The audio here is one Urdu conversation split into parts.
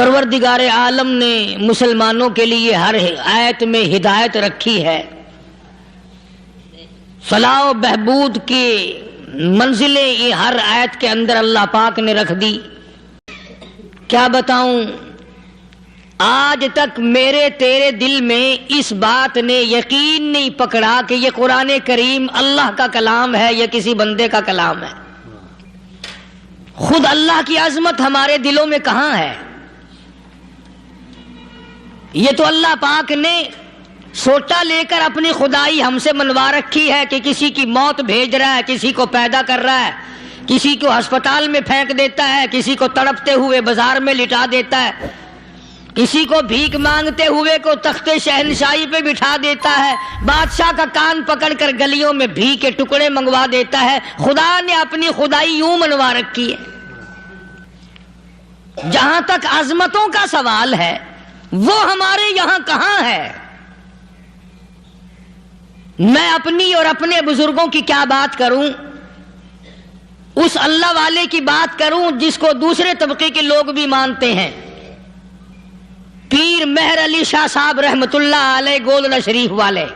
پروردگار عالم نے مسلمانوں کے لیے ہر آیت میں ہدایت رکھی ہے، فلاح و بہبود کی منزلیں یہ ہر آیت کے اندر اللہ پاک نے رکھ دی۔ کیا بتاؤں، آج تک میرے تیرے دل میں اس بات نے یقین نہیں پکڑا کہ یہ قرآن کریم اللہ کا کلام ہے یا کسی بندے کا کلام ہے۔ خود اللہ کی عظمت ہمارے دلوں میں کہاں ہے؟ یہ تو اللہ پاک نے سوٹا لے کر اپنی خدائی ہم سے منوا رکھی ہے کہ کسی کی موت بھیج رہا ہے، کسی کو پیدا کر رہا ہے، کسی کو ہسپتال میں پھینک دیتا ہے، کسی کو تڑپتے ہوئے بازار میں لٹا دیتا ہے، کسی کو بھیک مانگتے ہوئے کو تخت شہنشاہی پہ بٹھا دیتا ہے، بادشاہ کا کان پکڑ کر گلیوں میں بھیک کے ٹکڑے منگوا دیتا ہے۔ خدا نے اپنی خدائی یوں منوا رکھی ہے۔ جہاں تک عظمتوں کا سوال ہے وہ ہمارے یہاں کہاں ہے؟ میں اپنی اور اپنے بزرگوں کی کیا بات کروں، اس اللہ والے کی بات کروں جس کو دوسرے طبقے کے لوگ بھی مانتے ہیں۔ پیر مہر علی شاہ صاحب رحمت اللہ علیہ گولڈا شریف والے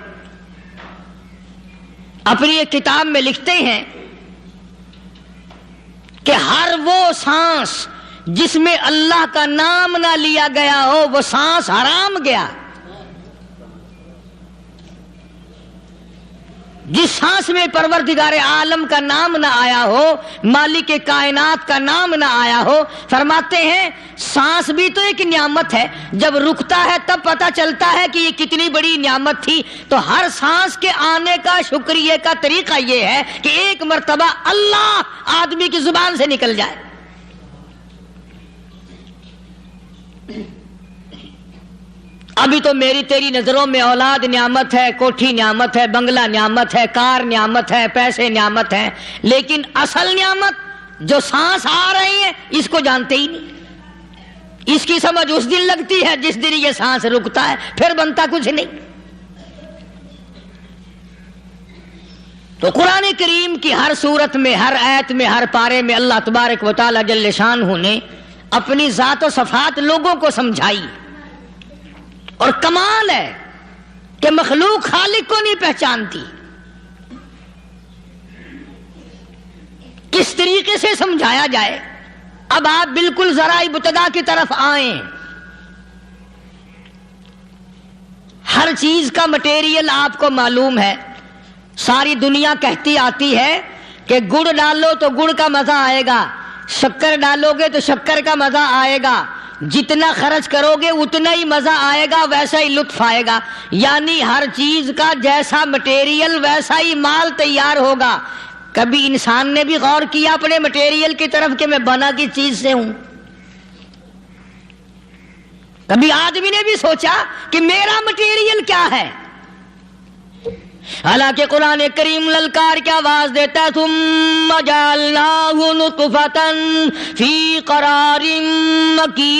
اپنی ایک کتاب میں لکھتے ہیں کہ ہر وہ سانس جس میں اللہ کا نام نہ لیا گیا ہو وہ سانس حرام گیا۔ جس سانس میں پروردگار عالم کا نام نہ آیا ہو، مالک کائنات کا نام نہ آیا ہو، فرماتے ہیں سانس بھی تو ایک نعمت ہے، جب رکتا ہے تب پتہ چلتا ہے کہ یہ کتنی بڑی نعمت تھی۔ تو ہر سانس کے آنے کا شکریہ کا طریقہ یہ ہے کہ ایک مرتبہ اللہ آدمی کی زبان سے نکل جائے۔ ابھی تو میری تیری نظروں میں اولاد نعمت ہے، کوٹھی نعمت ہے، بنگلہ نعمت ہے، کار نعمت ہے، پیسے نعمت ہیں، لیکن اصل نعمت جو سانس آ رہی ہے اس کو جانتے ہی نہیں۔ اس کی سمجھ اس دن لگتی ہے جس دن یہ سانس رکتا ہے، پھر بنتا کچھ نہیں۔ تو قرآن کریم کی ہر صورت میں، ہر آیت میں، ہر پارے میں اللہ تبارک و تعالی جل شانہ نے اپنی ذات و صفات لوگوں کو سمجھائی۔ اور کمال ہے کہ مخلوق خالق کو نہیں پہچانتی۔ کس طریقے سے سمجھایا جائے؟ اب آپ بالکل ذرا ابتدا کی طرف آئیں۔ ہر چیز کا مٹیریل آپ کو معلوم ہے۔ ساری دنیا کہتی آتی ہے کہ گڑ ڈالو تو گڑ کا مزہ آئے گا، شکر ڈالو گے تو شکر کا مزہ آئے گا، جتنا خرچ کرو گے اتنا ہی مزہ آئے گا، ویسا ہی لطف آئے گا۔ یعنی ہر چیز کا جیسا مٹیریل ویسا ہی مال تیار ہوگا۔ کبھی انسان نے بھی غور کیا اپنے مٹیریل کی طرف کہ میں بنا کس چیز سے ہوں؟ کبھی آدمی نے بھی سوچا کہ میرا مٹیریل کیا ہے؟ حالانکہ قرآن کریم للکار کی آواز دیتا ہے ثم جعلناہ نطفۃ فی قرار مکین،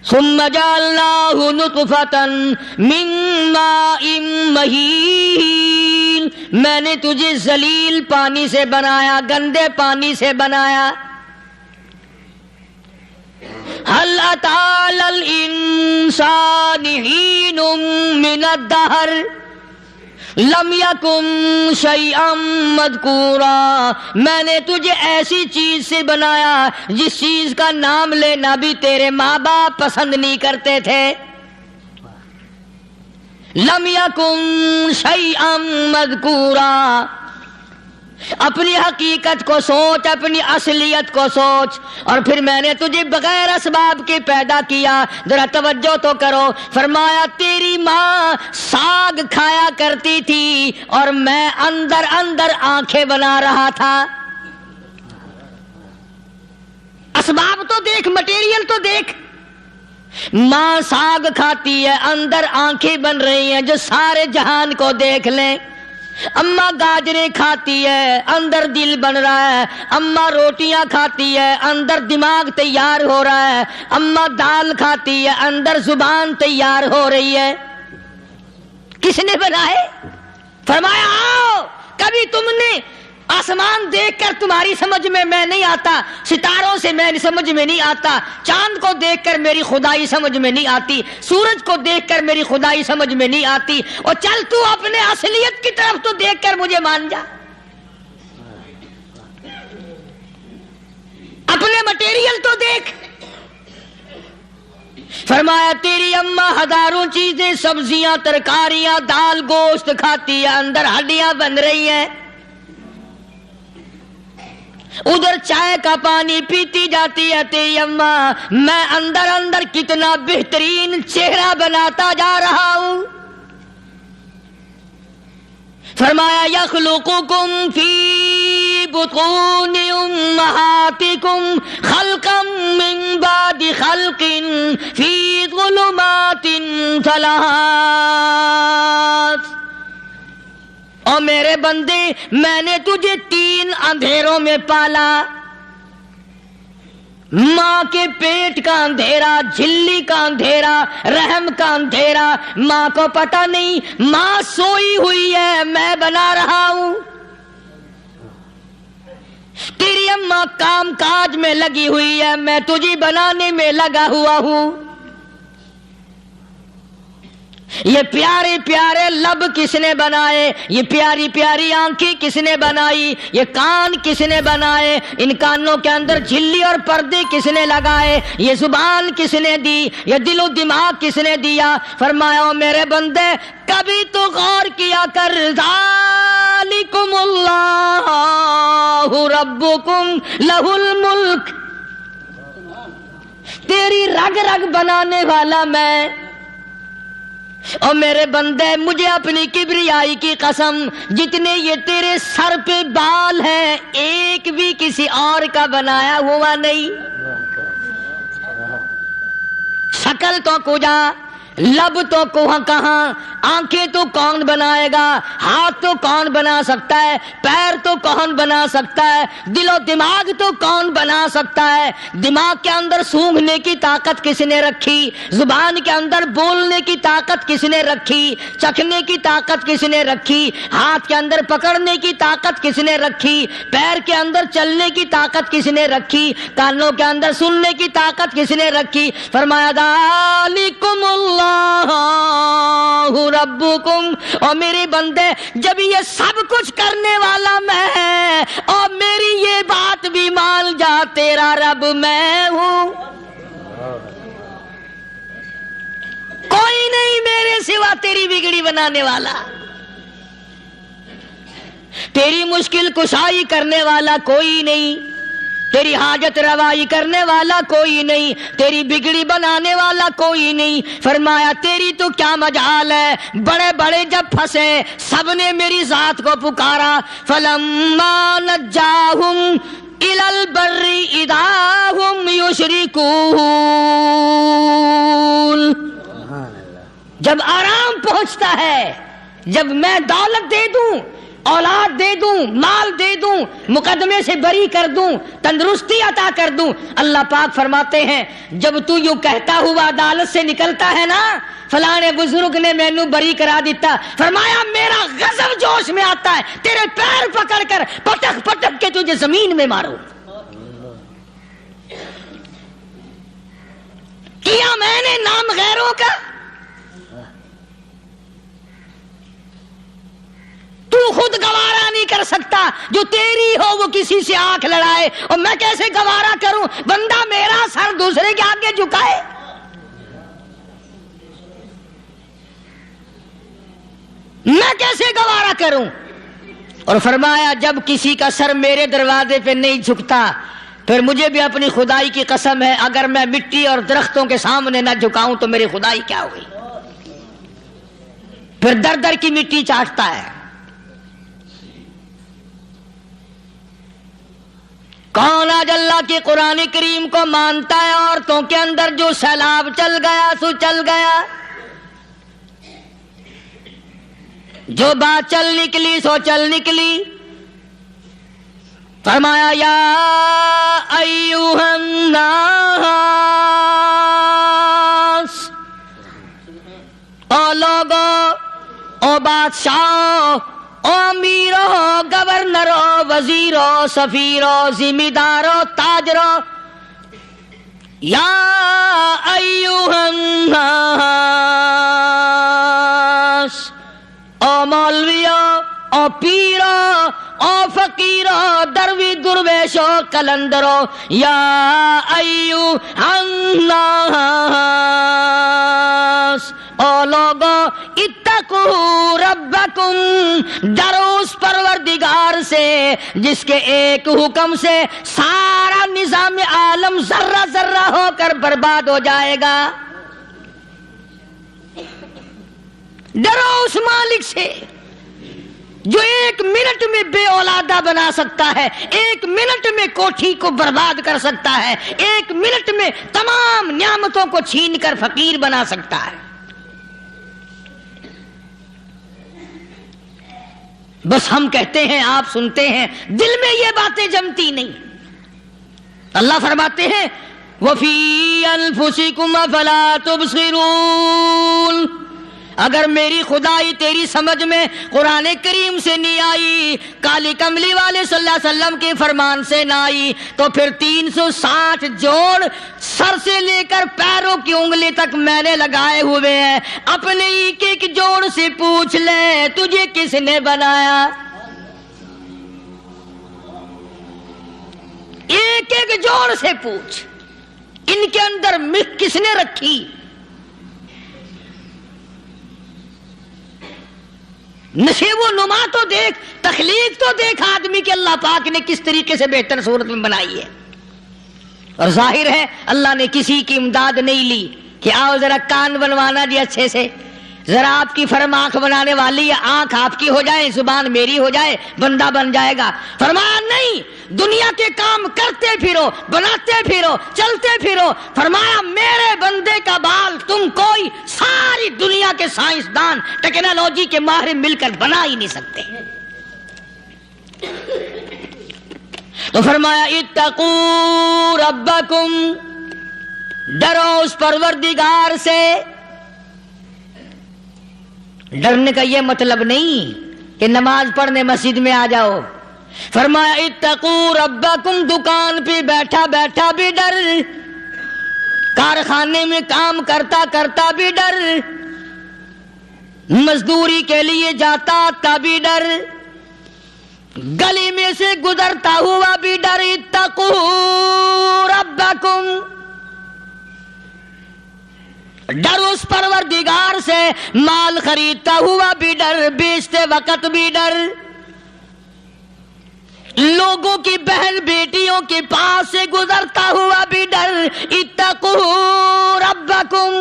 ثم جعلناہ نطفۃ من ماء مہین، میں نے تجھے ذلیل پانی سے بنایا، گندے پانی سے بنایا۔ هل أتى على الإنسان حين من الدهر لم يكن شيئا مذكورا، میں نے تجھے ایسی چیز سے بنایا جس چیز کا نام لینا بھی تیرے ماں باپ پسند نہیں کرتے تھے۔ لم يكن شيئا مذكورا، اپنی حقیقت کو سوچ، اپنی اصلیت کو سوچ۔ اور پھر میں نے تجھے بغیر اسباب کے پیدا کیا۔ ذرا توجہ تو کرو، فرمایا تیری ماں ساگ کھایا کرتی تھی اور میں اندر اندر آنکھیں بنا رہا تھا۔ اسباب تو دیکھ، مٹیریل تو دیکھ۔ ماں ساگ کھاتی ہے، اندر آنکھیں بن رہی ہیں جو سارے جہان کو دیکھ لیں۔ اماں گاجریں کھاتی ہے، اندر دل بن رہا ہے۔ اماں روٹیاں کھاتی ہے، اندر دماغ تیار ہو رہا ہے۔ اماں دال کھاتی ہے، اندر زبان تیار ہو رہی ہے۔ کس نے بنائے؟ فرمایا آؤ، کبھی تم نے آسمان دیکھ کر تمہاری سمجھ میں نہیں آتا، ستاروں سے میں سمجھ میں نہیں آتا، چاند کو دیکھ کر میری خدائی سمجھ میں نہیں آتی، سورج کو دیکھ کر میری خدائی سمجھ میں نہیں آتی، اور چل تو اپنے اصلیت کی طرف تو دیکھ کر مجھے مان جا، اپنے مٹیریل تو دیکھ۔ فرمایا تیری اماں ہزاروں چیزیں، سبزیاں، ترکاریاں، دال، گوشت کھاتی ہے، اندر ہڈیاں بن رہی ہیں، ادھر چائے کا پانی پیتی جاتی ہے تیری اماں، میں اندر اندر کتنا بہترین چہرہ بناتا جا رہا ہوں۔ فرمایا یخلقکم فی بطون امہاتکم خلقا من بعد خلق فی ظلمات ثلاث۔ اور میرے بندے، میں نے تجھے 3 اندھیروں میں پالا، ماں کے پیٹ کا اندھیرا، جھلی کا اندھیرا، رحم کا اندھیرا، ماں کو پتہ نہیں، ماں سوئی ہوئی ہے، میں بنا رہا ہوں۔ تیری اماں کام کاج میں لگی ہوئی ہے، میں تجھے بنانے میں لگا ہوا ہوں۔ یہ پیارے پیارے لب کس نے بنائے، یہ پیاری پیاری آنکھیں کس نے بنائی، یہ کان کس نے بنائے، ان کانوں کے اندر جھلی اور پردے کس نے لگائے، یہ زبان کس نے دی، یہ دل و دماغ کس نے دیا۔ فرمایا میرے بندے کبھی تو غور کیا کر، ذالکم اللہ ربکم لہ الملک، تیری رگ رگ بنانے والا میں۔ اور میرے بندے مجھے اپنی کبریائی کی قسم، جتنے یہ تیرے سر پہ بال ہیں ایک بھی کسی اور کا بنایا ہوا نہیں۔ شکل تو کجا، لب تو کہاں، آنکھیں تو کون بنائے گا، ہاتھ تو کون بنا سکتا ہے، پیر تو کون بنا سکتا ہے، دل و دماغ تو کون بنا سکتا ہے۔ دماغ کے اندر سونگھنے کی طاقت کس نے رکھی، زبان کے اندر بولنے کی طاقت کس نے رکھی، چکھنے کی طاقت کس نے رکھی، ہاتھ کے اندر پکڑنے کی طاقت کس نے رکھی، پیر کے اندر چلنے کی طاقت کس نے رکھی، کانوں کے اندر سننے کی طاقت کس نے رکھی۔ فرمایا ذالکم اللہ ربکم، اور میرے بندے جب یہ سب کچھ کرنے والا میں اور میری یہ بات بھی مان جا، تیرا رب میں ہوں، کوئی نہیں میرے سوا تیری بگڑی بنانے والا، تیری مشکل کشائی کرنے والا کوئی نہیں، تیری حاجت روائی کرنے والا کوئی نہیں، تیری بگڑی بنانے والا کوئی نہیں۔ فرمایا تیری تو کیا مجال ہے، بڑے بڑے جب پھنسے سب نے میری ذات کو پکارا، فلما نجاہم الی البر اذا ہم یشرکون، جب آرام پہنچتا ہے، جب میں دولت دے دوں، اولاد دے دوں، مال دے دوں، مقدمے سے بری کر دوں، تندرستی عطا کر دوں، اللہ پاک فرماتے ہیں جب تو یوں کہتا ہوا عدالت سے نکلتا ہے نا، فلانے بزرگ نے مینو بری کرا دیتا، فرمایا میرا غضب جوش میں آتا ہے، تیرے پیر پکڑ کر پٹک پٹک کے تجھے زمین میں ماروں۔ کیا میں نے نام غیروں کا، تو خود گوارا نہیں کر سکتا، جو تیری ہو وہ کسی سے آنکھ لڑائے، اور میں کیسے گوارا کروں بندہ میرا سر دوسرے کے آگے جھکائے۔ میں کیسے گوارا کروں؟ اور فرمایا جب کسی کا سر میرے دروازے پہ نہیں جھکتا، پھر مجھے بھی اپنی خدائی کی قسم ہے، اگر میں مٹی اور درختوں کے سامنے نہ جھکاؤں تو میری خدائی کیا ہوئی؟ پھر در در کی مٹی چاٹتا ہے۔ کون آج اللہ کے قرآن کریم کو مانتا ہے؟ عورتوں کے اندر جو سیلاب چل گیا سو چل گیا، جو بات چل نکلی سو چل نکلی۔ فرمایا یا ایھا الناس، او لوگو، او بادشاہ، او امیرو، گورنرو، وزیرو سفیرو ذمہ دارو تاجرو یا ایھا الناس، او مولویو، او پیرو، او فقیرو، دروی درویشو کلندرو، یا ایھا الناس، او لوگو اتقو ربکم، ڈرو اس پروردگار سے جس کے ایک حکم سے سارا نظام عالم ذرہ ذرہ ہو کر برباد ہو جائے گا۔ ڈرو اس مالک سے جو ایک منٹ میں بے اولادہ بنا سکتا ہے، ایک منٹ میں کوٹھی کو برباد کر سکتا ہے، ایک منٹ میں تمام نعمتوں کو چھین کر فقیر بنا سکتا ہے۔ بس ہم کہتے ہیں، آپ سنتے ہیں، دل میں یہ باتیں جمتی نہیں۔ اللہ فرماتے ہیں وَفِي أَنفُسِكُمْ أَفَلَا تُبْصِرُونَ، اگر میری خدائی تیری سمجھ میں قرآن کریم سے نہیں آئی، کالی کملی والے صلی اللہ علیہ وسلم کے فرمان سے نہ آئی، تو پھر 360 جوڑ سر سے لے کر پیروں کی انگلی تک میں نے لگائے ہوئے ہیں، اپنے ایک ایک جوڑ سے پوچھ لے تجھے کس نے بنایا؟ ایک ایک جوڑ سے پوچھ، ان کے اندر مکھ کس نے رکھی؟ نشیب و نما تو دیکھ، تخلیق تو دیکھ آدمی کے اللہ پاک نے کس طریقے سے بہتر صورت میں بنائی ہے۔ اور ظاہر ہے اللہ نے کسی کی امداد نہیں لی کہ آؤ ذرا کان بنوانا جی اچھے سے، ذرا آپ کی فرم آنکھ بنانے والی ہے، آنکھ آپ کی ہو جائے، زبان میری ہو جائے، بندہ بن جائے گا۔ فرمایا نہیں، دنیا کے کام کرتے پھرو، بناتے پھرو، چلتے پھرو۔ فرمایا میرے بندے کا بال تم کوئی ساری دنیا کے سائنسدان ٹیکنالوجی کے ماہر مل کر بنا ہی نہیں سکتے۔ تو فرمایا اتقوا ربکم، ڈرو اس پروردگار سے۔ ڈرنے کا یہ مطلب نہیں کہ نماز پڑھنے مسجد میں آ جاؤ۔ فرمایا اتقوا ربکم، دکان پہ بیٹھا بیٹھا بھی ڈر، کارخانے میں کام کرتا کرتا بھی ڈر، مزدوری کے لیے جاتا تب بھی ڈر، گلی میں سے گزرتا ہوا بھی ڈر۔ اتقوا ربکم، ڈر اس پروردگار سے، مال خریدتا ہوا بھی ڈر، بیچتے وقت بھی ڈر، لوگوں کی بہن بیٹیوں کے پاس سے گزرتا ہوا بھی ڈر۔ اتقوا ربکم،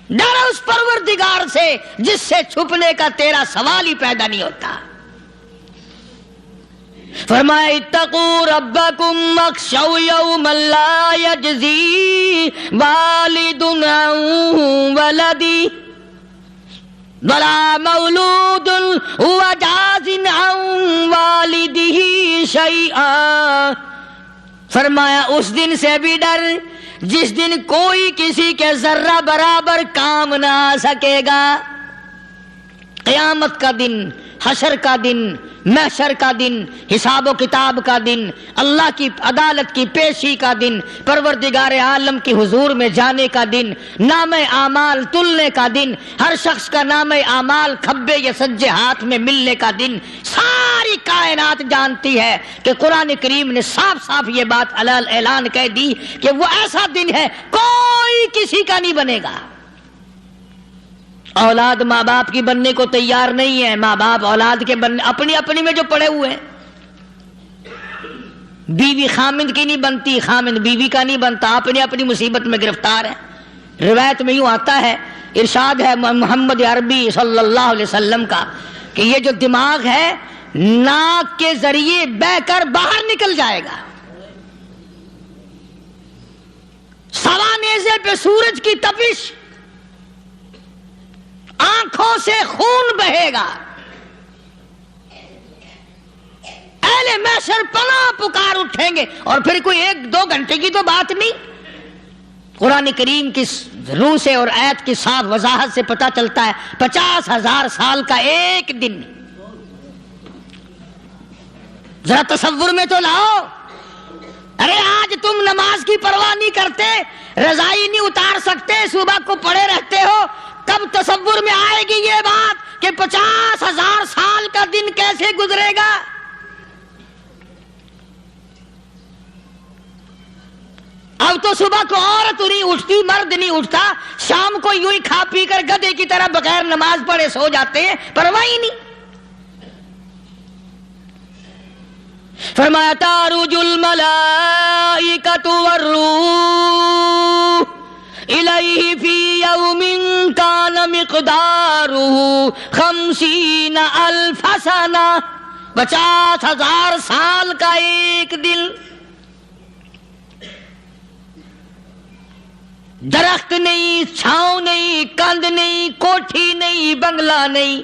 ڈر اس پروردگار سے جس سے چھپنے کا تیرا سوال ہی پیدا نہیں ہوتا۔ فرمایا اتقوا ربکم واخشوا یوما لا یجزی والد عن ولدی ولا مولود هو جاز عن والدہ شیئا۔ فرمایا اس دن سے بھی ڈر جس دن کوئی کسی کے ذرہ برابر کام نہ آ سکے گا۔ قیامت کا دن، حشر کا دن، محشر کا دن، حساب و کتاب کا دن، اللہ کی عدالت کی پیشی کا دن، پروردگار عالم کی حضور میں جانے کا دن، نام اعمال تلنے کا دن، ہر شخص کا نام اعمال کھبے یا سجے ہاتھ میں ملنے کا دن۔ ساری کائنات جانتی ہے کہ قرآن کریم نے صاف صاف یہ بات اعلان کہہ دی کہ وہ ایسا دن ہے کوئی کسی کا نہیں بنے گا۔ اولاد ماں باپ کی بننے کو تیار نہیں ہے، ماں باپ اولاد کے بننے اپنی اپنی میں جو پڑے ہوئے ہیں۔ بیوی خامند کی نہیں بنتی، خامند بیوی کا نہیں بنتا، اپنی اپنی مصیبت میں گرفتار ہے۔ روایت میں یوں آتا ہے، ارشاد ہے محمد عربی صلی اللہ علیہ وسلم کا کہ یہ جو دماغ ہے ناک کے ذریعے بہہ کر باہر نکل جائے گا، سوا نیزے پہ سورج کی تپش، آنکھوں سے خون بہے گا، اہل محشر پناہ پکار اٹھیں گے۔ اور پھر کوئی 1-2 گھنٹے کی تو بات نہیں، قرآن کریم کی روح سے اور آیت کی صاف وضاحت سے پتہ چلتا ہے 50,000 سال کا ایک دن۔ ذرا تصور میں تو لاؤ. ارے آج تم نماز کی پرواہ نہیں کرتے, رضائی نہیں اتار سکتے, صبح کو پڑے رہتے ہو, کب تصور میں آئے گی یہ بات کہ 50,000 سال کا دن کیسے گزرے گا؟ اب تو صبح کو عورت نہیں اٹھتی, مرد نہیں اٹھتا, شام کو یوں ہی کھا پی کر گدھے کی طرح بغیر نماز پڑھے سو جاتے ہیں, پرواہ ہی نہیں. فرمایا تعرج الملائکۃ والروح الیہ فی یوم کان مقدارہ 50,000 سنہ, 50,000 سال کا ایک دن. درخت نہیں, چھاؤں نہیں, کند نہیں, کوٹھی نہیں, بنگلہ نہیں,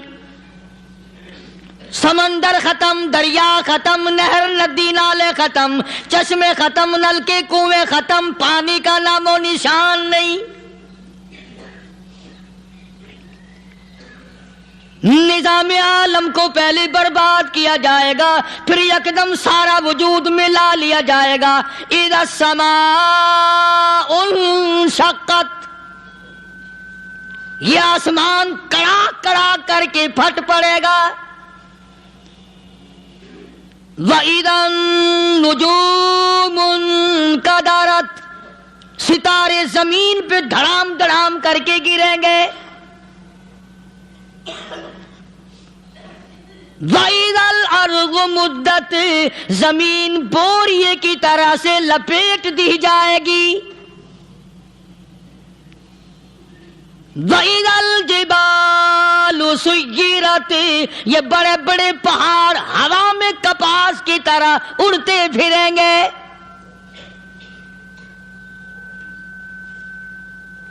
سمندر ختم, دریا ختم, نہر ندی نالے ختم, چشمے ختم, نلکے کنویں ختم, پانی کا نام و نشان نہیں. نظام عالم کو پہلے برباد کیا جائے گا, پھر یکدم سارا وجود ملا لیا جائے گا. اذا السماء انشقت, یہ آسمان کڑاک کڑاک کر کے پھٹ پڑے گا. وَإِذَا النُّجُومُ انْكَدَرَتْ, ستارے زمین پہ دھڑام دھڑام کر کے گریں گے. وَإِذَا الْأَرْضُ مُدَّتْ, زمین بوریے کی طرح سے لپیٹ دی جائے گی. وَإِذَا الْجِبَالُ سُيِّرَتْ, یہ بڑے بڑے پہاڑ ہوا میں کپاس کی طرح اڑتے پھریں گے.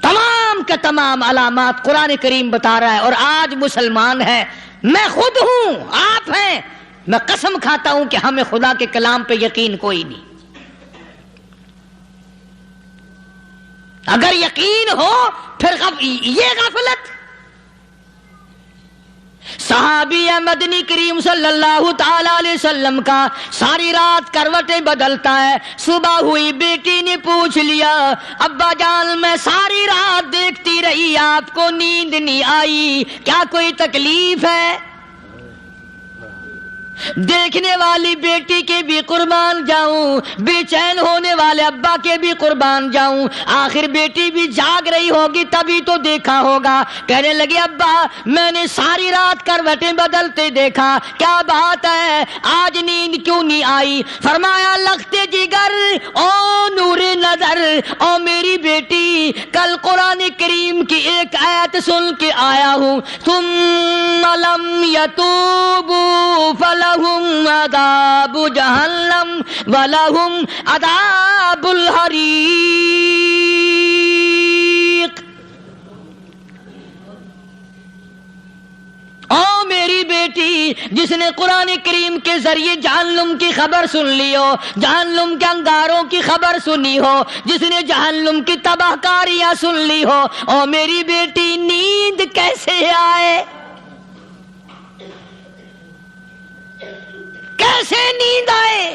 تمام کے تمام علامات قرآن کریم بتا رہا ہے. اور آج مسلمان ہے, میں خود ہوں, آپ ہیں, میں قسم کھاتا ہوں کہ ہمیں خدا کے کلام پہ یقین کوئی نہیں. اگر یقین ہو پھر یہ غفلت. صحابی مدنی کریم صلی اللہ تعالی علیہ وسلم کا ساری رات کروٹیں بدلتا ہے. صبح ہوئی, بیٹی نے پوچھ لیا, ابا جان میں ساری رات دیکھتی رہی, آپ کو نیند نہیں آئی, کیا کوئی تکلیف ہے؟ دیکھنے والی بیٹی کے بھی قربان جاؤں, بے چین ہونے والے ابا کے بھی قربان جاؤں. آخر بیٹی بھی جاگ رہی ہوگی تبھی تو دیکھا ہوگا. کہنے لگے ابا میں نے ساری رات کروٹیں بدلتے دیکھا, کیا بات ہے, آج نیند کیوں نہیں آئی؟ فرمایا لختے جگر او نور نظر, او میری بیٹی کل قرآن کریم کی ایک آیت سن کے آیا ہوں, ثم لم یتوبوا فلہم عذاب جہنم ولہم عذاب الحریق. او میری بیٹی جس نے قرآن کریم کے ذریعے جہنم کی خبر سن لی ہو, جہنم کے انگاروں کی خبر سنی ہو, جس نے جہنم کی تباہ کاریاں سن لی ہو, او میری بیٹی نیند کیسے آئے؟ کیسے نیند آئے؟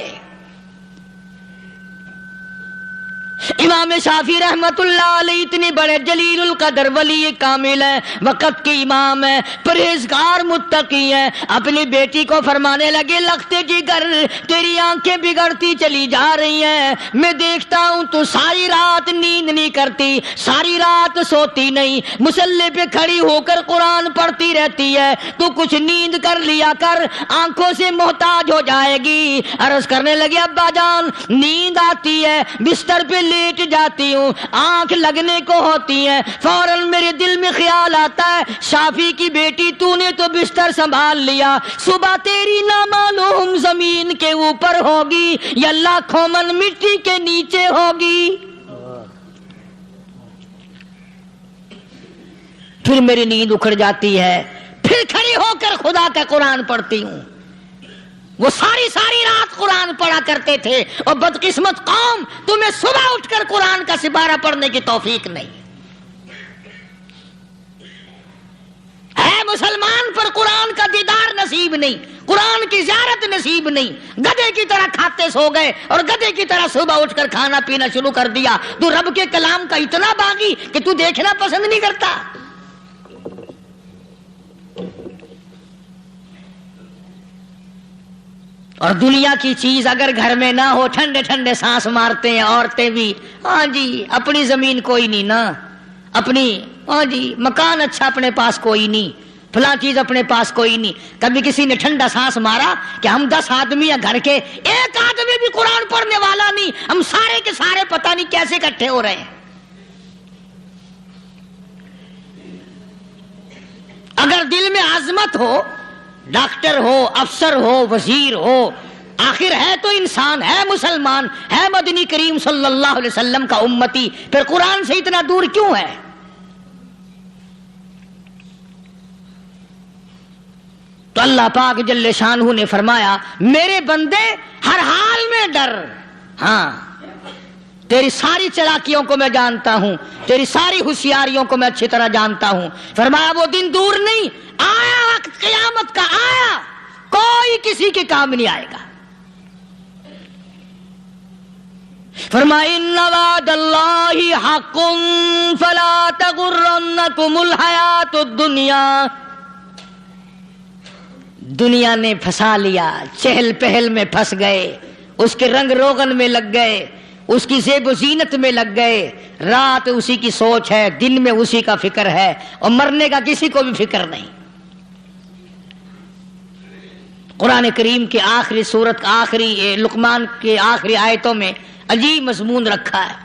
امام شافعی رحمت اللہ علیہ اتنے بڑے جلیل القدر ولی کامل ہیں, وقت کے امام ہیں, پرہیزگار متقی ہیں. اپنی بیٹی کو فرمانے لگے لختے جگر تیری آنکھیں بگڑتی چلی جا رہی ہیں, میں دیکھتا ہوں تو ساری رات نیند نہیں کرتی, ساری رات سوتی نہیں, مصلی پہ کھڑی ہو کر قرآن پڑھتی رہتی ہے, تو کچھ نیند کر لیا کر, آنکھوں سے محتاج ہو جائے گی. عرض کرنے لگے ابا جان نیند آتی ہے, بستر پہ لیٹ جاتی ہوں, آنکھ لگنے کو ہوتی ہے, فوراً میرے دل میں خیال آتا ہے شافی کی بیٹی تو نے تو بستر سنبھال لیا, صبح تیری نامعلوم زمین کے اوپر ہوگی یا لاکھوں من مٹی کے نیچے ہوگی. پھر میری نیند اکھڑ جاتی ہے, پھر کھڑی ہو کر خدا کا قرآن پڑھتی ہوں. وہ ساری رات قرآن پڑھا کرتے تھے, اور بدقسمت قوم تمہیں صبح اٹھ کر قرآن کا سپارہ پڑھنے کی توفیق نہیں ہے. مسلمان پر قرآن کا دیدار نصیب نہیں، قرآن کی زیارت نصیب نہیں، گدھے کی طرح کھاتے سو گئے اور گدھے کی طرح صبح اٹھ کر کھانا پینا شروع کر دیا، تو رب کے کلام کا اتنا باغی کہ تو دیکھنا پسند نہیں کرتا۔ اور دنیا کی چیز اگر گھر میں نہ ہو، ٹھنڈے ٹھنڈے سانس مارتے ہیں عورتیں بھی، ہاں جی اپنی زمین کوئی نہیں نا، اپنی ہاں جی مکان اچھا اپنے پاس کوئی نہیں، فلاں چیز اپنے پاس کوئی نہیں۔ کبھی کسی نے ٹھنڈا سانس مارا کہ ہم 10 آدمی ہیں گھر کے، ایک آدمی بھی قرآن پڑھنے والا نہیں، ہم سارے کے سارے پتہ نہیں کیسے اکٹھے ہو رہے ہیں۔ اگر دل میں عظمت ہو، ڈاکٹر ہو، افسر ہو، وزیر ہو، آخر ہے تو انسان، ہے مسلمان، ہے مدنی کریم صلی اللہ علیہ وسلم کا امتی، پھر قرآن سے اتنا دور کیوں ہے؟ تو اللہ پاک جل شانہ نے فرمایا میرے بندے ہر حال میں ڈر، ہاں تیری ساری چلاکیوں کو میں جانتا ہوں، تیری ساری ہوشیاریوں کو میں اچھی طرح جانتا ہوں۔ فرمایا وہ دن دور نہیں، آیا وقت قیامت کا، آیا، کوئی کسی کے کام نہیں آئے گا۔ فرمایا ان وعد اللہ حق فلا تغرنکم الحیات الدنیا، دنیا نے پھنسا لیا، چہل پہل میں پھنس گئے، اس کے رنگ روغن میں لگ گئے، اس کی زیب و زینت میں لگ گئے، رات اسی کی سوچ ہے، دن میں اسی کا فکر ہے، اور مرنے کا کسی کو بھی فکر نہیں۔ قرآن کریم کے آخری سورت کا آخری لقمان کے آخری آیتوں میں عجیب مضمون رکھا ہے۔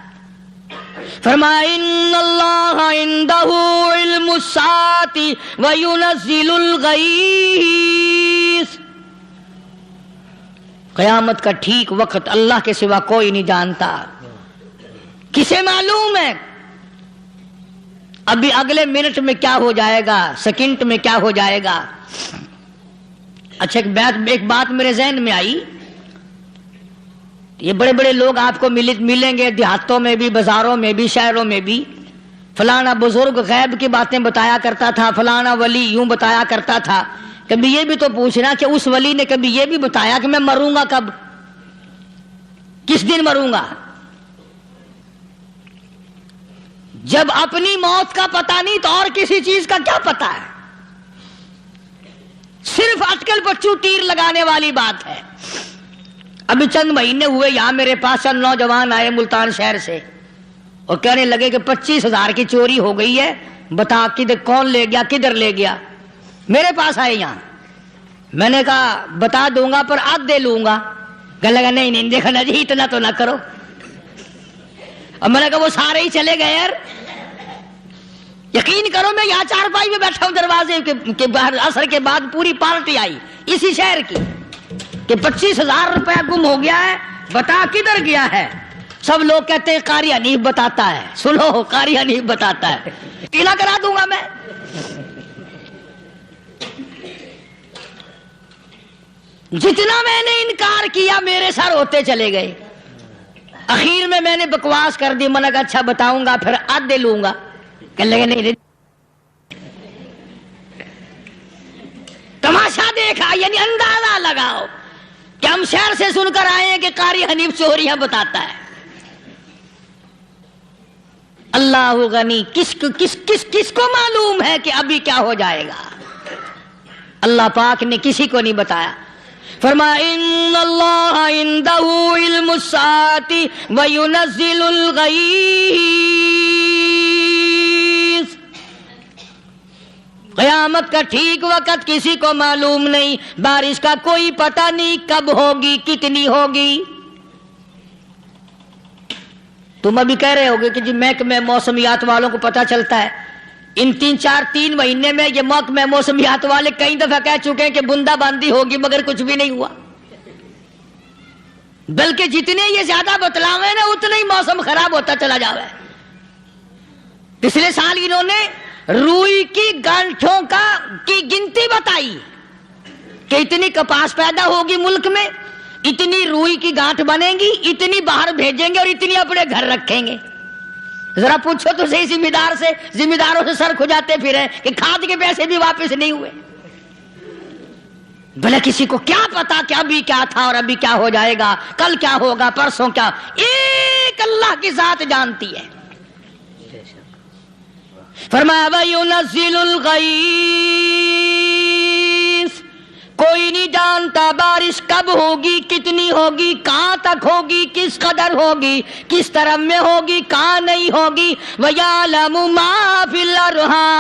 فرمایا ان اللہ عندہ علم الساعۃ وینزل الغیث، قیامت کا ٹھیک وقت اللہ کے سوا کوئی نہیں جانتا۔ کسے معلوم ہے ابھی اگلے منٹ میں کیا ہو جائے گا، سیکنڈ میں کیا ہو جائے گا؟ اچھا ایک بات میرے ذہن میں آئی، یہ بڑے بڑے لوگ آپ کو ملیں گے دیہاتوں میں بھی، بازاروں میں بھی، شہروں میں بھی، فلانا بزرگ غیب کی باتیں بتایا کرتا تھا، فلانا ولی یوں بتایا کرتا تھا۔ کبھی یہ بھی تو پوچھنا کہ اس ولی نے کبھی یہ بھی بتایا کہ میں مروں گا کب، کس دن مروں گا؟ جب اپنی موت کا پتہ نہیں تو اور کسی چیز کا کیا پتہ ہے؟ صرف اٹکل پچو تیر لگانے والی بات ہے۔ ابھی چند مہینے ہوئے یہاں میرے پاس چند نوجوان آئے ملتان شہر سے اور کہنے لگے کہ 25,000 کی چوری ہو گئی ہے، بتا کدھر کون لے گیا، کدھر لے گیا؟ میرے پاس آئے یہاں، میں نے کہا بتا دوں گا پر آدھ دے لوں گا۔ کہنے لگا نہیں دیکھنا جی اتنا تو نہ کرو۔ اور میں نے کہا وہ سارے ہی چلے گئے یار، یقین کرو میں یہاں چارپائی میں بیٹھا ہوں دروازے کے باہر، عصر کے بعد پوری پارٹی آئی اسی شہر کی کہ 25,000 روپیہ گم ہو گیا ہے، بتا کدھر گیا ہے؟ سب لوگ کہتے ہیں قاری حنیف بتاتا ہے، سنو قاری حنیف بتاتا ہے، ٹیلا کرا دوں گا میں۔ جتنا میں نے انکار کیا میرے سر ہوتے چلے گئے، اخیر میں نے بکواس کر دی، میں نے کہا اچھا بتاؤں گا پھر آدھے لوں گا۔ کہنے لگے نہیں، تماشا دیکھا یعنی اندازہ لگاؤ کہ ہم شہر سے سن کر آئے ہیں کہ قاری حنیف چوریاں بتاتا ہے۔ اللہ غنی، کس کو معلوم ہے کہ ابھی کیا ہو جائے گا؟ اللہ پاک نے کسی کو نہیں بتایا۔ فرمایا ان اللہ عندہ علم الساعۃ وینزل الغیث، قیامت کا ٹھیک وقت کسی کو معلوم نہیں، بارش کا کوئی پتہ نہیں کب ہوگی، کتنی ہوگی۔ تم ابھی کہہ رہے ہوگے کہ جی محکمہ موسمیات والوں کو پتہ چلتا ہے، ان 3 مہینے میں یہ محکمہ موسمیات والے کئی دفعہ کہہ چکے ہیں کہ بندہ باندی ہوگی مگر کچھ بھی نہیں ہوا، بلکہ جتنے یہ زیادہ بتلاوے نا اتنا ہی موسم خراب ہوتا چلا جاوے۔ پچھلے سال انہوں نے روئی کی گانٹھوں کی گنتی بتائی کہ اتنی کپاس پیدا ہوگی ملک میں، اتنی روئی کی گانٹھ بنے گی، اتنی باہر بھیجیں گے اور اتنی اپنے گھر رکھیں گے۔ ذرا پوچھو تو صحیح ذمہ داروں سے سر کھجاتے پھرے کہ کھاد کے پیسے بھی واپس نہیں ہوئے. بھلے کسی کو کیا پتا کہ ابھی کیا تھا اور ابھی کیا ہو جائے گا, کل کیا ہوگا, پرسوں کیا. ایک اللہ کی ذات جانتی ہے. فرمایا وَيُنَزِّلُ الْغَيْثَ, کوئی نہیں جانتا بارش کب ہوگی, کتنی ہوگی, کہاں تک ہوگی, کس قدر ہوگی, کس طرف میں ہوگی, کہاں نہیں ہوگی. وَيَعْلَمُ مَا فِي الْأَرْحَامِ,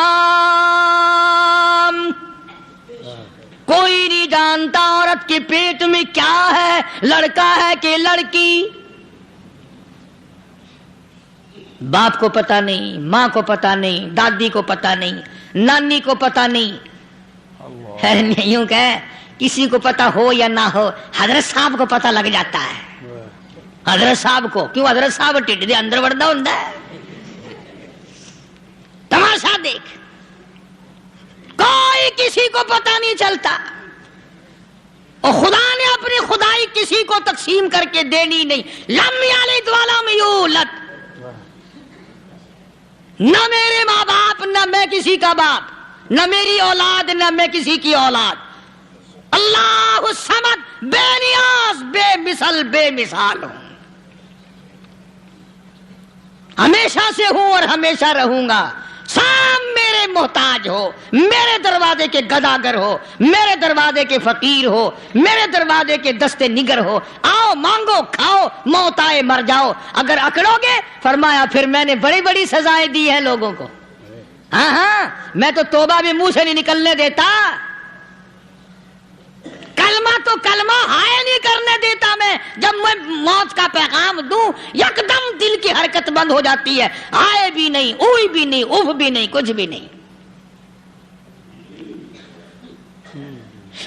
کوئی نہیں جانتا عورت کے پیٹ میں کیا ہے, لڑکا ہے کہ لڑکی. باپ کو پتا نہیں, ماں کو پتا نہیں, دادی کو پتا نہیں, نانی کو پتا نہیں. یوں کہ کسی کو پتا ہو یا نہ ہو, حضرت صاحب کو پتا لگ جاتا ہے. حضرت صاحب کو کیوں, حضرت صاحب ٹھڈ دے اندر وڑنا ہوندا ہے. تماشا دیکھ, کوئی کسی کو پتا نہیں چلتا. اور خدا نے اپنی خدائی کسی کو تقسیم کر کے دینی نہیں. لم یلد ولم یولد, نہ میرے ماں باپ, نہ میں کسی کا باپ, نہ میری اولاد, نہ میں کسی کی اولاد. اللہ الصمد, بے نیاز, بے مثل, بے مثال ہوں. ہمیشہ سے ہوں اور ہمیشہ رہوں گا. سب میرے محتاج ہو, میرے دروازے کے گداگر ہو, میرے دروازے کے فقیر ہو, میرے دروازے کے دستے نگر ہو. آؤ مانگو, کھاؤ, موت آئے مر جاؤ. اگر اکڑو گے, فرمایا پھر میں نے بڑی بڑی سزائیں دی ہیں لوگوں کو. ہاں, میں تو توبہ بھی منہ سے نہیں نکلنے دیتا. کلمہ تو کلمہ ہائے نہیں کرنے دیتا میں. جب میں موت کا پیغام دوں, یکدم دل کی حرکت بند ہو جاتی ہے. ہائے بھی نہیں, اوئی بھی نہیں, اف بھی نہیں, کچھ بھی نہیں.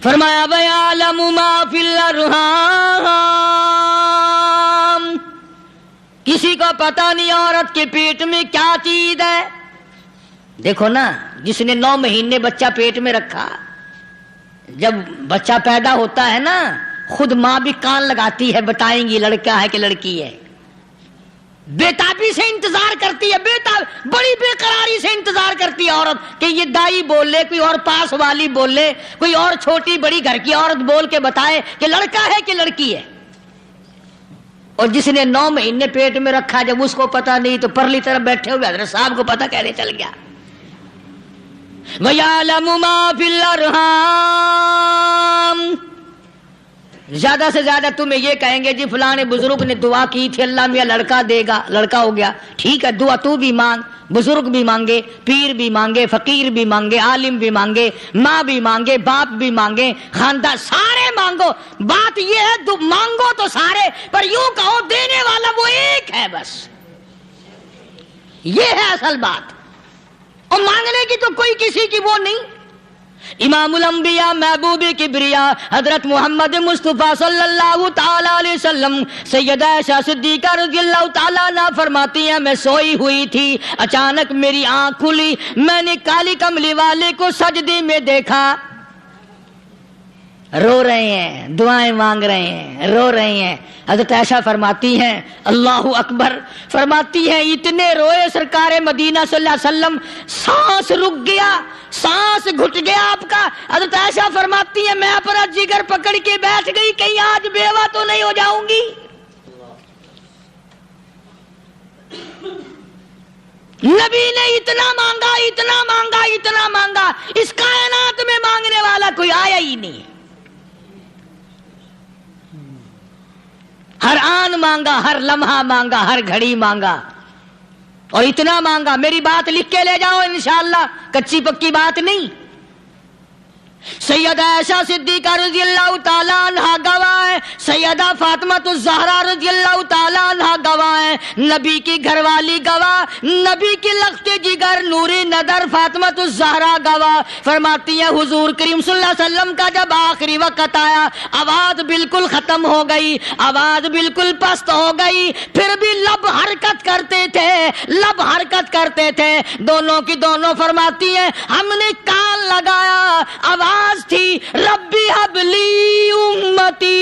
فرمایا وَيَعْلَمُ مَا فِي الْأَرْحَامِ, کسی کو پتا نہیں عورت کے پیٹ میں کیا چیز ہے. دیکھو نا, جس نے 9 مہینے بچہ پیٹ میں رکھا, جب بچہ پیدا ہوتا ہے نا, خود ماں بھی کان لگاتی ہے, بتائیں گی لڑکا ہے کہ لڑکی ہے. بےتابی سے انتظار کرتی ہے, بڑی بے قراری سے انتظار کرتی ہے عورت کہ یہ دائی بول لے, کوئی اور پاس والی بول لے, کوئی اور چھوٹی بڑی گھر کی عورت بول کے بتائے کہ لڑکا ہے کہ لڑکی ہے. اور جس نے 9 مہینے پیٹ میں رکھا, جب اس کو پتا نہیں تو پرلی طرف بیٹھے ہوئے حضرت صاحب کو پتا کہنے چل گیا. وَيَعْلَمُ مَا فِي الْأَرْحَامِ, زیادہ سے زیادہ تمہیں یہ کہیں گے جی فلاں بزرگ نے دعا کی تھی, اللہ میاں لڑکا دے گا, لڑکا ہو گیا. ٹھیک ہے, دعا تو بھی مانگ, بزرگ بھی مانگے, پیر بھی مانگے, فقیر بھی مانگے, عالم بھی مانگے, ماں بھی مانگے, باپ بھی مانگے, خاندان سارے مانگو. بات یہ ہے مانگو تو سارے, پر یوں کہو دینے والا وہ ایک ہے بس. یہ ہے اصل بات. اور مانگنے کی تو کوئی کسی کی وہ نہیں. امام الانبیاء محبوب کبریا حضرت محمد مصطفیٰ صلی اللہ تعالی علیہ وسلم سیدہ عائشہ صدیقہ رضی اللہ تعالیٰ عنہ فرماتی ہیں, میں سوئی ہوئی تھی, اچانک میری آنکھ کھلی, میں نے کالی کملی والے کو سجدے میں دیکھا, رو رہے ہیں, دعائیں مانگ رہے ہیں, رو رہے ہیں. حضرت عائشہ فرماتی ہیں اللہ اکبر, فرماتی ہیں اتنے روئے سرکار مدینہ صلی اللہ علیہ وسلم, سانس رک گیا, سانس گھٹ گیا آپ کا. حضرت عائشہ فرماتی ہیں میں اپنا جگر پکڑ کے بیٹھ گئی, کہیں آج بیوہ تو نہیں ہو جاؤں گی. نبی نے اتنا مانگا, اتنا مانگا, اتنا مانگا, اس کائنات میں مانگنے والا کوئی آیا ہی نہیں. ہر آن مانگا, ہر لمحہ مانگا, ہر گھڑی مانگا, اور اتنا مانگا. میری بات لکھ کے لے جاؤ انشاءاللہ, کچی پکی بات نہیں. سیدہ عائشہ صدیقہ رضی اللہ تعالیٰ عنہ گواہ ہے, سیدہ فاطمہ الزہرا رضی اللہ تعالیٰ عنہ گواہ ہے, نبی کی گھر والی گواہ, نبی کی لخت جگر نوری نظر فاطمہ الزہرا گواہ. فرماتی ہیں حضور کریم صلی اللہ علیہ وسلم کا جب آخری وقت آیا, آواز بالکل ختم ہو گئی, آواز بالکل پست ہو گئی, پھر بھی لب حرکت کرتے تھے, لب حرکت کرتے تھے, دونوں کی دونوں. فرماتی ہیں ہم نے کان لگایا, آواز تھی ربی حبلی امتی,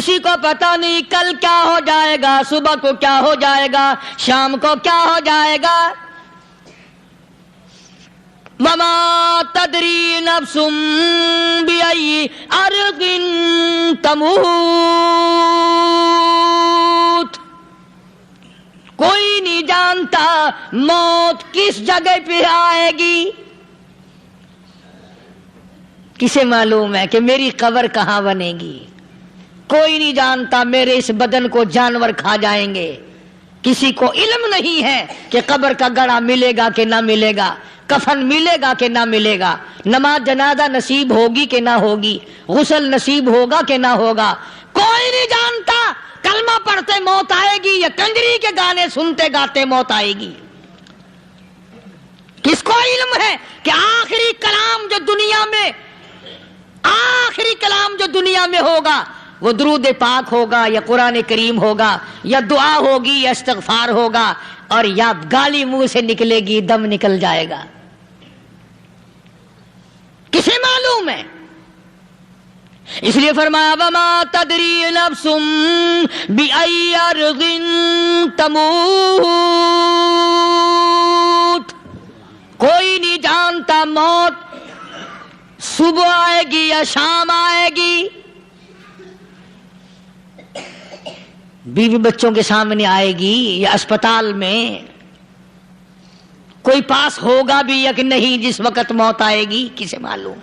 کسی کو پتا نہیں کل کیا ہو جائے گا، صبح کو کیا ہو جائے گا، شام کو کیا ہو جائے گا۔ وما تدری نفس بأي أرض تموت، کوئی نہیں جانتا موت کس جگہ پہ آئے گی۔ کسے معلوم ہے کہ میری قبر کہاں بنے گی؟ کوئی نہیں جانتا میرے اس بدن کو جانور کھا جائیں گے۔ کسی کو علم نہیں ہے کہ قبر کا گڑھا ملے گا کہ نہ ملے گا، کفن ملے گا کہ نہ ملے گا، نماز جنازہ نصیب ہوگی کہ نہ ہوگی، غسل نصیب ہوگا کہ نہ ہوگا، کوئی نہیں جانتا۔ کلمہ پڑھتے موت آئے گی یا کنجری کے گانے سنتے گاتے موت آئے گی؟ کس کو علم ہے کہ آخری کلام جو دنیا میں ہوگا وہ درود پاک ہوگا یا قرآن کریم ہوگا یا دعا ہوگی یا استغفار ہوگا، اور یا گالی منہ سے نکلے گی، دم نکل جائے گا؟ کسے معلوم ہے؟ اس لیے فرمایا وما تدری نفس بأي أرض تموت، کوئی نہیں جانتا موت صبح آئے گی یا شام آئے گی، بیوی بچوں کے سامنے آئے گی یا اسپتال میں، کوئی پاس ہوگا بھی یا کہ نہیں جس وقت موت آئے گی؟ کسے معلوم؟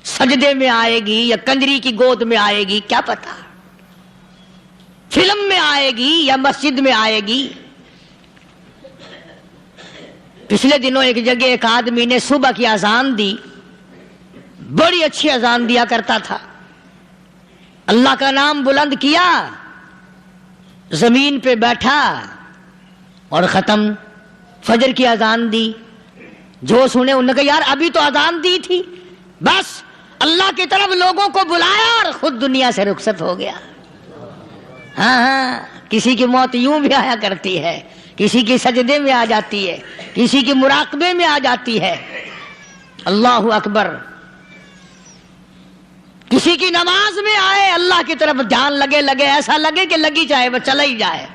سجدے میں آئے گی یا کنجری کی گود میں آئے گی؟ کیا پتا؟ فلم میں آئے گی یا مسجد میں آئے گی؟ پچھلے دنوں ایک جگہ ایک آدمی نے صبح کی اذان دی، بڑی اچھی اذان دیا کرتا تھا، اللہ کا نام بلند کیا، زمین پہ بیٹھا اور ختم۔ فجر کی اذان دی، جو سنے انہوں نے کہا یار ابھی تو اذان دی تھی، بس اللہ کی طرف لوگوں کو بلایا اور خود دنیا سے رخصت ہو گیا۔ ہاں، کسی کی موت یوں بھی آیا کرتی ہے، کسی کی سجدے میں آ جاتی ہے، کسی کی مراقبے میں آ جاتی ہے۔ اللہ اکبر۔ کسی کی نماز میں آئے، اللہ کی طرف دھیان لگے ایسا لگے کہ لگی جائے وہ چلا ہی جائے۔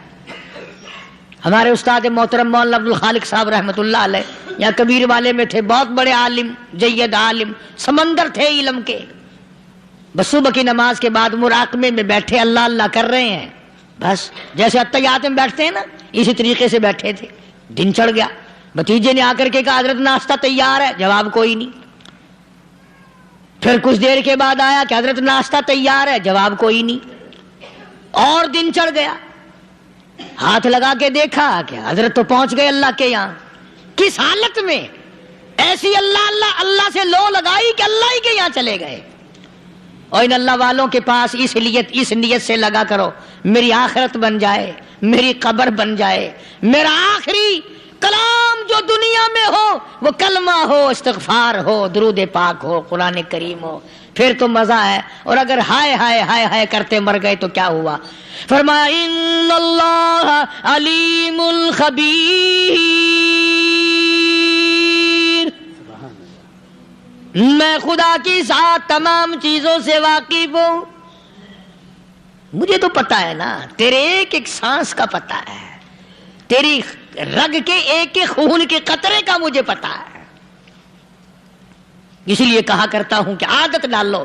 ہمارے استاد محترم مولانا عبد الخالق صاحب رحمۃ اللہ علیہ یا کبیر والے میں تھے، بہت بڑے عالم، جید عالم، سمندر تھے علم کے۔ بس صبح کی نماز کے بعد مراقبے میں بیٹھے اللہ اللہ کر رہے ہیں، بس جیسے اتحیات میں بیٹھتے ہیں نا اسی طریقے سے بیٹھے تھے۔ دن چڑھ گیا، بھتیجے نے آ کر کے کہا حضرت ناشتہ تیار ہے، جواب کوئی نہیں۔ پھر کچھ دیر کے بعد آیا کہ حضرت ناشتہ تیار ہے، جواب کوئی نہیں۔ اور دن چڑھ گیا، ہاتھ لگا کے دیکھا کہ حضرت تو پہنچ گئے اللہ کے یہاں۔ کس حالت میں؟ ایسی اللہ اللہ اللہ سے لو لگائی کہ اللہ ہی کے یہاں چلے گئے۔ اور ان اللہ والوں کے پاس اس نیت سے لگا کرو میری آخرت بن جائے، میری قبر بن جائے، میرا آخری کلام جو دنیا میں ہو وہ کلمہ ہو، استغفار ہو، درود پاک ہو، قرآن کریم ہو، پھر تو مزہ ہے۔ اور اگر ہائے ہائے ہائے ہائے کرتے مر گئے تو کیا ہوا؟ فرمایا ان اللہ علیم الخبیر، میں خدا کی ذات تمام چیزوں سے واقف ہوں۔ مجھے تو پتا ہے نا، تیرے ایک ایک سانس کا پتا ہے، تیری رگ کے ایک ایک خون کے قطرے کا مجھے پتا ہے۔ اس لیے کہا کرتا ہوں کہ عادت ڈال لو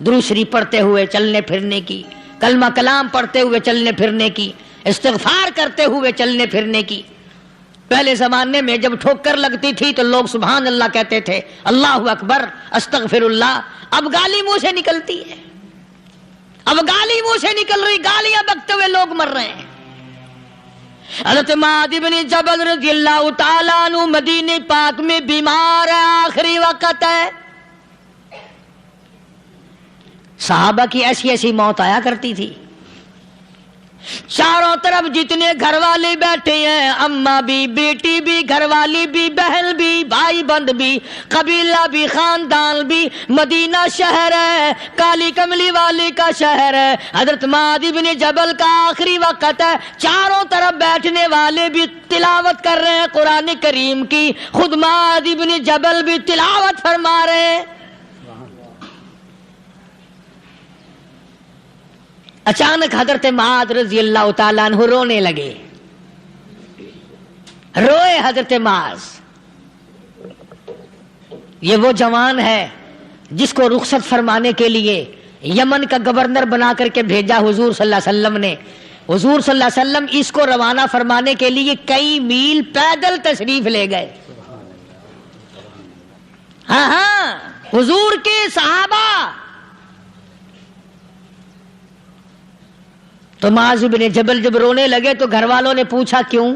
درود شریف پڑھتے ہوئے چلنے پھرنے کی، کلمہ کلام پڑھتے ہوئے چلنے پھرنے کی، استغفار کرتے ہوئے چلنے پھرنے کی۔ پہلے زمانے میں جب ٹھوکر لگتی تھی تو لوگ سبحان اللہ کہتے تھے، اللہ اکبر، استغفر اللہ۔ اب گالی منہ سے نکلتی ہے، اب گالی منہ سے نکل رہی، گالیاں بکتے ہوئے لوگ مر رہے ہیں۔ حضرت معاذ بن جبل رضی اللہ تعالیٰ عنہ مدینہ پاک میں بیمار ہے، آخری وقت ہے۔ صحابہ کی ایسی ایسی موت آیا کرتی تھی، چاروں طرف جتنے گھر والے بیٹھے ہیں، اماں بھی، بیٹی بھی، گھر والی بھی، بہن بھی، بھائی بند بھی، قبیلہ بھی، خاندان بھی، مدینہ شہر ہے، کالی کملی والے کا شہر ہے۔ حضرت معاذ بن جبل کا آخری وقت ہے، چاروں طرف بیٹھنے والے بھی تلاوت کر رہے ہیں قرآن کریم کی، خود معاذ بن جبل بھی تلاوت فرما رہے ہیں۔ اچانک حضرت معاذ رضی اللہ تعالیٰ عنہ رونے لگے. روئے حضرت معاذ. یہ وہ جوان ہے جس کو رخصت فرمانے کے لیے یمن کا گورنر بنا کر کے بھیجا حضور صلی اللہ علیہ وسلم نے. حضور صلی اللہ علیہ وسلم اس کو روانہ فرمانے کے لیے کئی میل پیدل تشریف لے گئے. ہاں حضور کے صحابہ. تو معاذ بن جبل جب رونے لگے تو گھر والوں نے پوچھا کیوں؟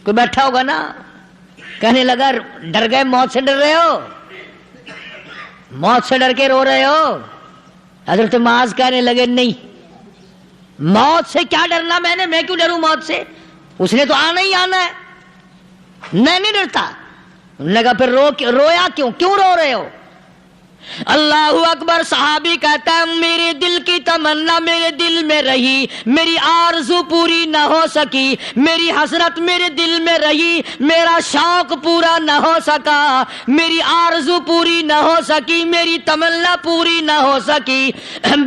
کوئی بیٹھا ہوگا نا. کہنے لگا ڈر گئے؟ موت سے ڈر رہے ہو؟ موت سے ڈر کے رو رہے ہو؟ حضرت معاذ کہنے لگے نہیں، موت سے کیا ڈرنا، میں کیوں ڈروں موت سے؟ اس نے تو آنا ہی آنا ہے، میں نہیں ڈرتا. لگا پھر رویا کیوں رو رہے ہو؟ اللہ اکبر. صحابی کہتا ہے میرے دل کی تمنا میرے دل میں رہی، میری آرزو پوری نہ ہو سکی، میری حسرت میرے دل میں رہی، میرا شوق پورا نہ ہو سکا، میری آرزو پوری نہ ہو سکی، میری تمنا پوری نہ ہو سکی.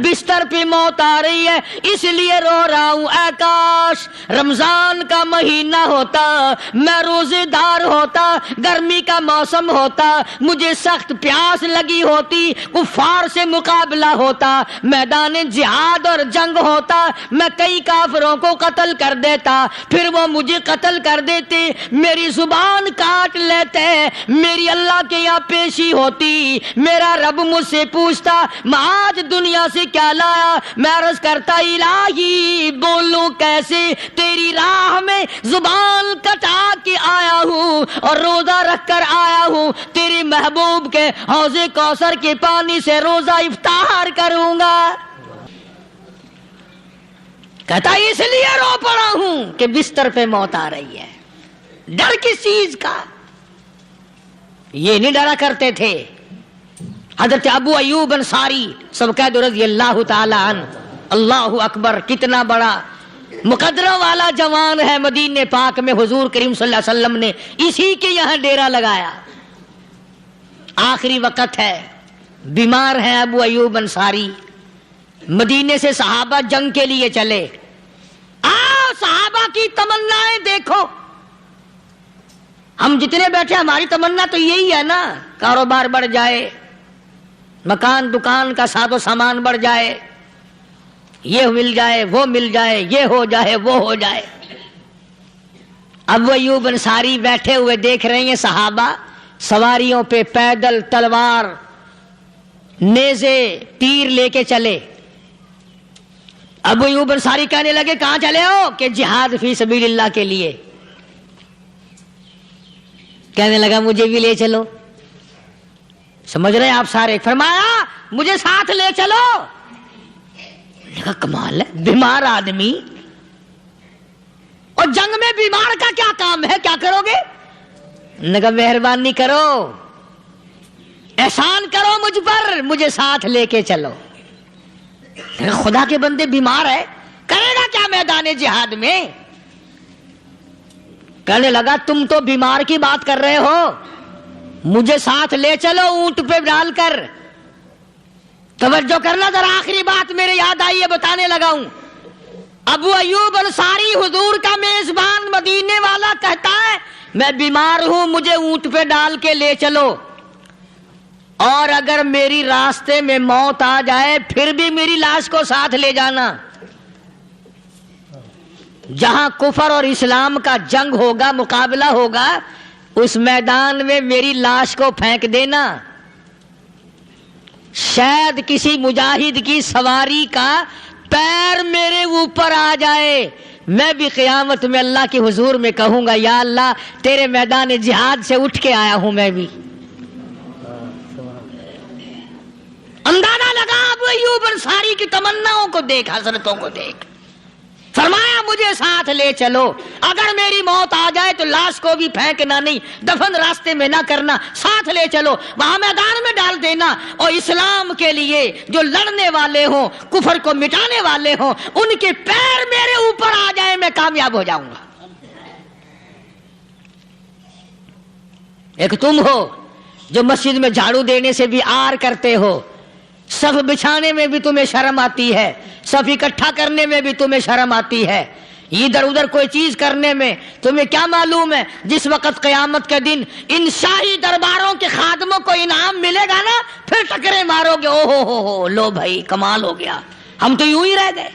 بستر پہ موت آ رہی ہے اس لیے رو رہا ہوں. اے کاش رمضان کا مہینہ ہوتا، میں روزے دار ہوتا، گرمی کا موسم ہوتا، مجھے سخت پیاس لگی ہوتی، کفار سے مقابلہ ہوتا، میدان جہاد اور جنگ ہوتا، میں کئی کافروں کو قتل کر دیتا، پھر وہ مجھے قتل کر دیتے، میری زبان کاٹ لیتے، میری اللہ کے یہاں پیشی ہوتی، میرا رب مجھ سے پوچھتا معاذ دنیا سے کیا لایا؟ میں عرض کرتا الہی بولوں کیسے، تیری راہ میں زبان کٹا کے آیا ہوں اور روزہ رکھ کر آیا ہوں، تیرے محبوب کے حوض کوثر کے پانی سے روزہ افطار کروں گا. کہتا اس لیے رو پڑا ہوں کہ بستر پہ موت آ رہی ہے. ڈر کس چیز کا؟ یہ نہیں ڈرا کرتے تھے. حضرت ابو ایوب انصاری سب کہہ دو رضی اللہ تعالی عنہ. اللہ اکبر. کتنا بڑا مقدرہ والا جوان ہے. مدینے پاک میں حضور کریم صلی اللہ علیہ وسلم نے اسی کے یہاں ڈیرا لگایا. آخری وقت ہے، بیمار ہیں ابو ایوب انصاری. مدینے سے صحابہ جنگ کے لیے چلے. آؤ صحابہ کی تمنائیں دیکھو. ہم جتنے بیٹھے ہماری تمنا تو یہی ہے نا، کاروبار بڑھ جائے، مکان دکان کا ساز و سامان بڑھ جائے، یہ مل جائے وہ مل جائے، یہ ہو جائے وہ ہو جائے. ابو ایوب انصاری بیٹھے ہوئے دیکھ رہے ہیں صحابہ سواریوں پہ پیدل تلوار نیزے تیر لے کے چلے. ابو ایوب انصاری کہنے لگے کہاں چلے ہو؟ کہ جہاد فی سبیل اللہ کے لیے. کہنے لگا مجھے بھی لے چلو. سمجھ رہے ہیں آپ سارے؟ فرمایا مجھے ساتھ لے چلو. کہا کمال ہے، بیمار آدمی اور جنگ میں بیمار کا کیا کام ہے، کیا کرو گے؟ نے کہا مہربانی کرو، احسان کرو مجھ پر، مجھے ساتھ لے کے چلو. خدا کے بندے بیمار ہے، کرے گا کیا میدان جہاد میں؟ کہنے لگا تم تو بیمار کی بات کر رہے ہو، مجھے ساتھ لے چلو اونٹ پہ ڈال کر. توجہ کرنا ذرا، آخری بات میرے یاد آئی ہے بتانے لگا ہوں. ابو ایوب انصاری حضور کا میزبان مدینے والا کہتا ہے میں بیمار ہوں، مجھے اونٹ پہ ڈال کے لے چلو، اور اگر میری راستے میں موت آ جائے پھر بھی میری لاش کو ساتھ لے جانا. جہاں کفر اور اسلام کا جنگ ہوگا، مقابلہ ہوگا، اس میدان میں میری لاش کو پھینک دینا. شاید کسی مجاہد کی سواری کا پیر میرے اوپر آ جائے، میں بھی قیامت میں اللہ کے حضور میں کہوں گا یا اللہ تیرے میدان جہاد سے اٹھ کے آیا ہوں میں بھی. اندازہ لگا ابو ایوب انصاری کی تمناؤں کو دیکھ، حسرتوں کو دیکھ. فرمایا مجھے ساتھ لے چلو، اگر میری موت آ جائے تو لاش کو بھی پھینکنا نہیں، دفن راستے میں نہ کرنا، ساتھ لے چلو، وہاں میدان میں ڈال دینا، اور اسلام کے لیے جو لڑنے والے ہوں، کفر کو مٹانے والے ہوں، ان کے پیر میرے اوپر آ جائے میں کامیاب ہو جاؤں گا. ایک تم ہو جو مسجد میں جھاڑو دینے سے بھی آر کرتے ہو، صف بچھانے میں بھی تمہیں شرم آتی ہے، صف اکٹھا کرنے میں بھی تمہیں شرم آتی ہے، ادھر ادھر کوئی چیز کرنے میں تمہیں کیا معلوم ہے جس وقت قیامت کے دن ان شاہی درباروں کے خادموں کو انعام ملے گا نا، پھر ٹکرے مارو گے، او ہو لو بھائی کمال ہو گیا، ہم تو یوں ہی رہ گئے۔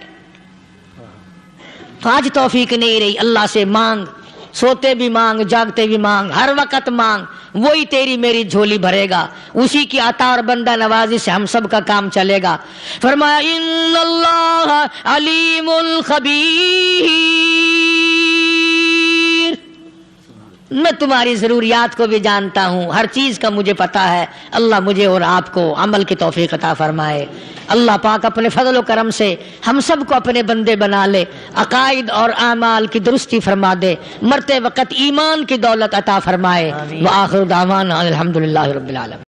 تو آج توفیق نہیں رہی، اللہ سے مانگ، سوتے بھی مانگ، جاگتے بھی مانگ، ہر وقت مانگ، وہی تیری میری جھولی بھرے گا، اسی کی عطا اور بندہ نوازی سے ہم سب کا کام چلے گا۔ فرمایا ان اللہ علیم خبیر، میں تمہاری ضروریات کو بھی جانتا ہوں، ہر چیز کا مجھے پتا ہے۔ اللہ مجھے اور آپ کو عمل کی توفیق عطا فرمائے۔ اللہ پاک اپنے فضل و کرم سے ہم سب کو اپنے بندے بنا لے، عقائد اور اعمال کی درستی فرما دے، مرتے وقت ایمان کی دولت عطا فرمائے۔ وآخر دعوانا الحمدللہ رب العالمین۔